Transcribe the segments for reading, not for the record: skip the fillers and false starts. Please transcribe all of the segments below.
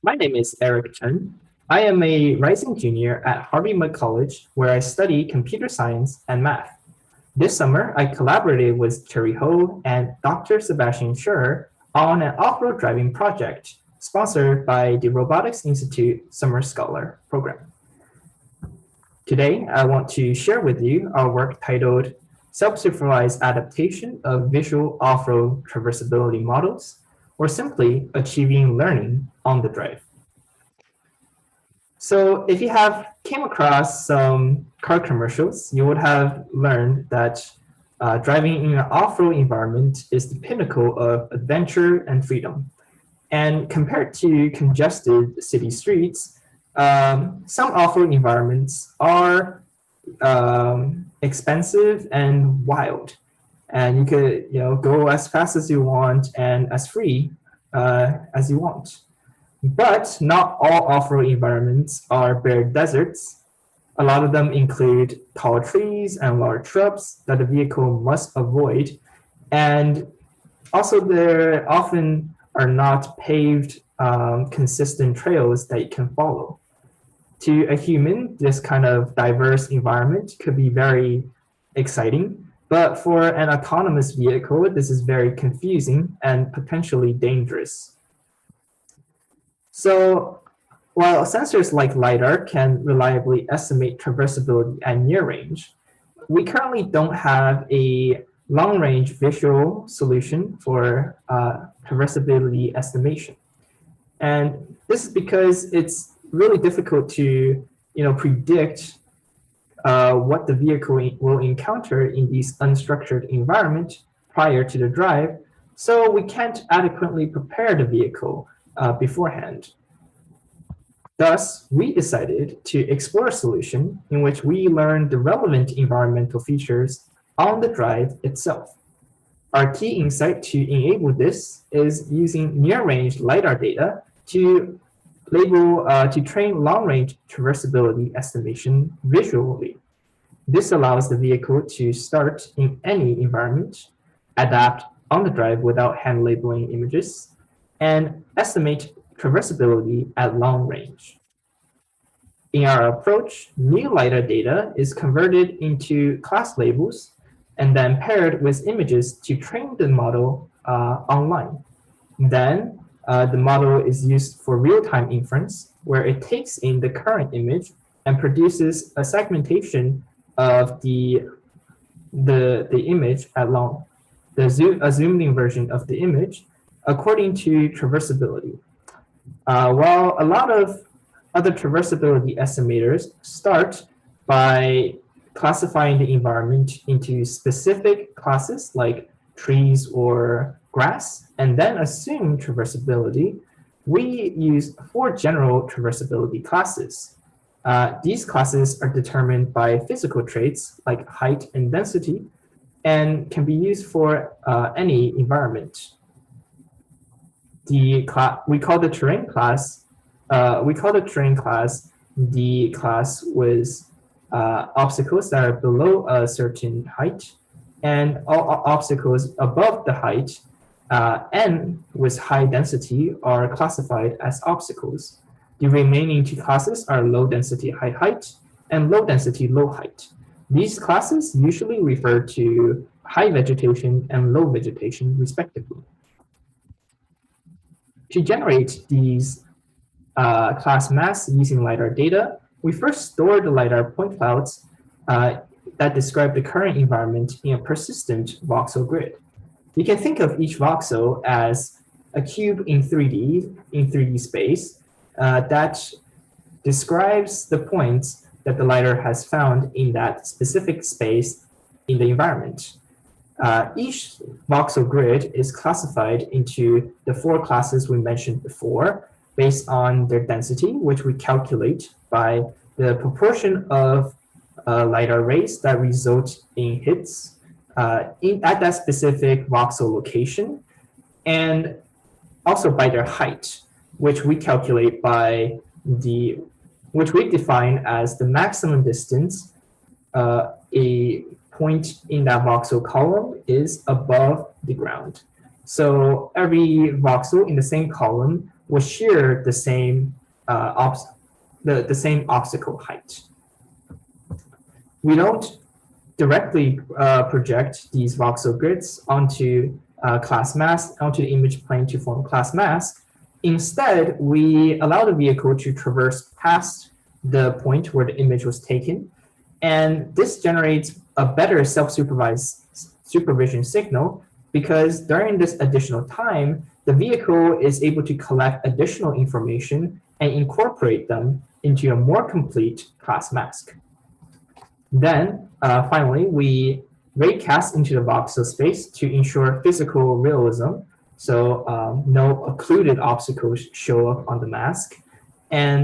My name is Eric Chen. I am a rising junior at Harvey Mudd College, where I study computer science and math. This summer, I collaborated with Cherry Ho and Dr. Sebastian Scher on an off-road driving project sponsored by the Robotics Institute Summer Scholar Program. Today, I want to share with you our work titled Self-Supervised Adaptation of Visual Off-Road Traversability Models, or simply Achieving Learning on the Drive. So if you have came across some car commercials, you would have learned that driving in an off-road environment is the pinnacle of adventure and freedom. And compared to congested city streets, some off-road environments are expensive and wild. And you could go as fast as you want and as free as you want. But not all off-road environments are bare deserts. A lot of them include tall trees and large shrubs that the vehicle must avoid. And also there often are not paved consistent trails that you can follow. To a human, this kind of diverse environment could be very exciting, but for an autonomous vehicle, this is very confusing and potentially dangerous. So while sensors like LiDAR can reliably estimate traversability at near range, we currently don't have a long-range visual solution for traversability estimation. And this is because it's really difficult to predict what the vehicle will encounter in these unstructured environment prior to the drive, so we can't adequately prepare the vehicle beforehand. Thus, we decided to explore a solution in which we learn the relevant environmental features on the drive itself. Our key insight to enable this is using near-range LiDAR data to train long-range traversability estimation visually. This allows the vehicle to start in any environment, adapt on the drive without hand labeling images, and estimate traversability at long range. In our approach, new LiDAR data is converted into class labels and then paired with images to train the model online. Then the model is used for real-time inference, where it takes in the current image and produces a segmentation of the image at long, a zoomed-in version of the image according to traversability. While a lot of other traversability estimators start by classifying the environment into specific classes like trees or grass, and then assume traversability, we use 4 general traversability classes. These classes are determined by physical traits like height and density, and can be used for any environment. We call the terrain class the class with obstacles that are below a certain height, and all obstacles above the height and with high density are classified as obstacles. The remaining 2 classes are low density high height and low density low height. These classes usually refer to high vegetation and low vegetation respectively. To generate these class mass using LiDAR data, we first store the LiDAR point clouds that describe the current environment in a persistent voxel grid. You can think of each voxel as a cube in 3D space that describes the points that the LiDAR has found in that specific space in the environment. Each voxel grid is classified into the 4 classes we mentioned before based on their density, which we calculate by the proportion of LiDAR rays that result in hits at that specific voxel location, and also by their height, which we calculate by which we define as the maximum distance a point in that voxel column is above the ground. So every voxel in the same column will share the same the same obstacle height. We don't directly project these voxel grids onto class mask, onto the image plane to form class mask. Instead, we allow the vehicle to traverse past the point where the image was taken, and this generates a better supervision signal because during this additional time, the vehicle is able to collect additional information and incorporate them into a more complete class mask. Then, finally, we raycast into the voxel space to ensure physical realism, so no occluded obstacles show up on the mask. And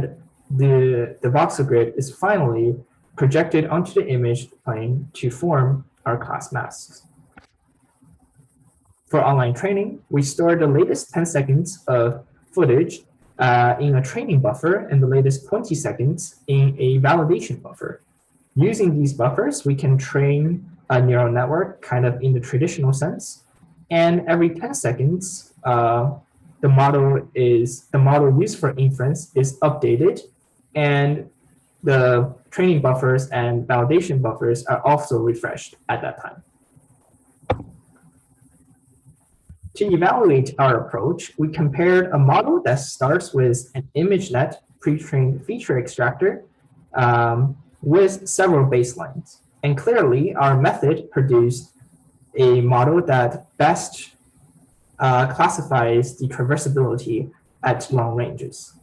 the voxel grid is finally projected onto the image plane to form our class masks. For online training, we store the latest 10 seconds of footage in a training buffer and the latest 20 seconds in a validation buffer. Using these buffers, we can train a neural network kind of in the traditional sense. And every 10 seconds, the model used for inference is updated, and the training buffers and validation buffers are also refreshed at that time. To evaluate our approach, we compared a model that starts with an ImageNet pre-trained feature extractor with several baselines. And clearly, our method produced a model that best classifies the traversability at long ranges.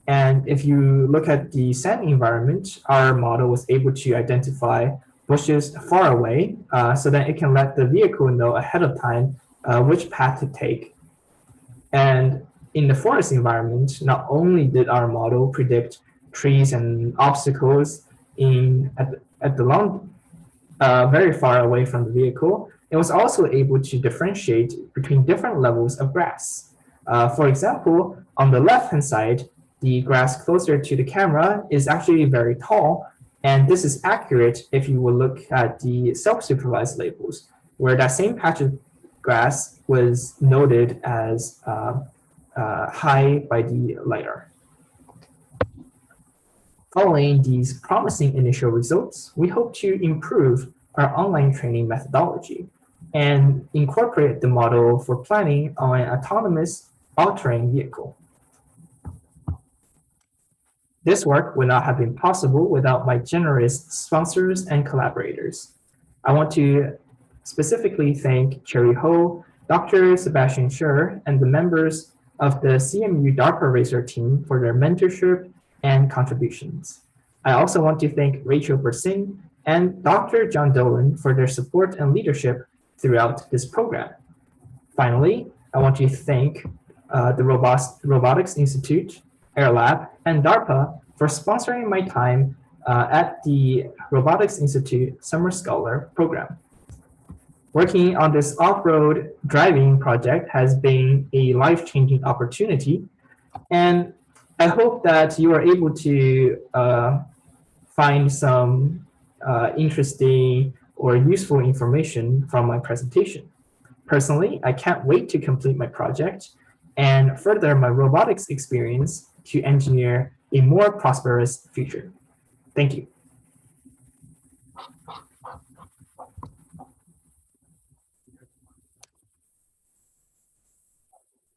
And if you look at the sand environment, our model was able to identify bushes far away so that it can let the vehicle know ahead of time which path to take. And in the forest environment, not only did our model predict trees and obstacles at the long, very far away from the vehicle, it was also able to differentiate between different levels of grass. For example, on the left-hand side, the grass closer to the camera is actually very tall, and this is accurate if you will look at the self-supervised labels, where that same patch of grass was noted as high by the LiDAR. Following these promising initial results, we hope to improve our online training methodology and incorporate the model for planning on an autonomous all-terrain vehicle. This work would not have been possible without my generous sponsors and collaborators. I want to specifically thank Cherry Ho, Dr. Sebastian Scher, and the members of the CMU DARPA Racer team for their mentorship and contributions. I also want to thank Rachel Bersing and Dr. John Dolan for their support and leadership throughout this program. Finally, I want to thank the Robotics Institute, AirLab, and DARPA for sponsoring my time at the Robotics Institute Summer Scholar program. Working on this off-road driving project has been a life-changing opportunity, and I hope that you are able to find some interesting or useful information from my presentation. Personally, I can't wait to complete my project and further my robotics experience to engineer a more prosperous future. Thank you.